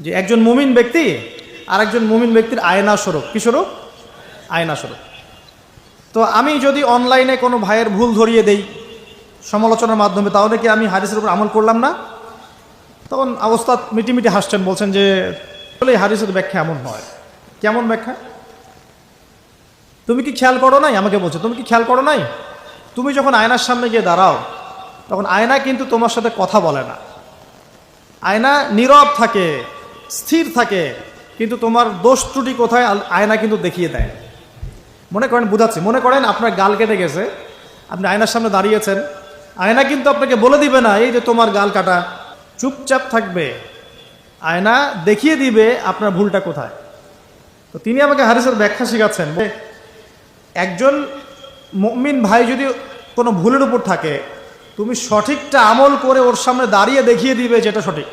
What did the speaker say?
যে একজন মুমিন ব্যক্তি আর একজন মুমিন ব্যক্তির আয়না স্বরূপ। কি স্বরূপ? আয়না স্বরূপ। তো আমি যদি অনলাইনে কোনো ভাইয়ের ভুল ধরিয়ে দেই সমালোচনার মাধ্যমে, তাহলে কি আমি হাদিসের উপর আমল করলাম না? তখন ওস্তাদ মিটিমিটি হাসছেন, বলছেন যে আসলে হাদিসের ব্যাখ্যা এমন হয়। কেমন ব্যাখ্যা? তুমি কি খেয়াল করো নাই? আমাকে বলছে, তুমি কি খেয়াল করো নাই? তুমি যখন আয়নার সামনে গিয়ে দাঁড়াও, তখন আয়না কিন্তু তোমার সাথে কথা বলে না। আয়না নীরব থাকে, স্থির থাকে, কিন্তু তোমার দোষ ত্রুটি কোথায় আয়না কিন্তু দেখিয়ে দেয়। মনে করেন, বুঝাচ্ছি, মনে করেন আপনার গাল কেটে গেছে, আপনি আয়নার সামনে দাঁড়িয়েছেন, আয়না কিন্তু আপনাকে বলে দিবে না এই যে তোমার গাল কাটা, চুপচাপ থাকবে, আয়না দেখিয়ে দিবে আপনার ভুলটা কোথায়। তো তিনি আমাকে হাদিসের ব্যাখ্যা শিখাচ্ছেন, একজন মুমিন ভাই যদি কোনো ভুলের উপর থাকে, তুমি সঠিকটা আমল করে ওর সামনে দাঁড়িয়ে দেখিয়ে দিবে যেটা সঠিক।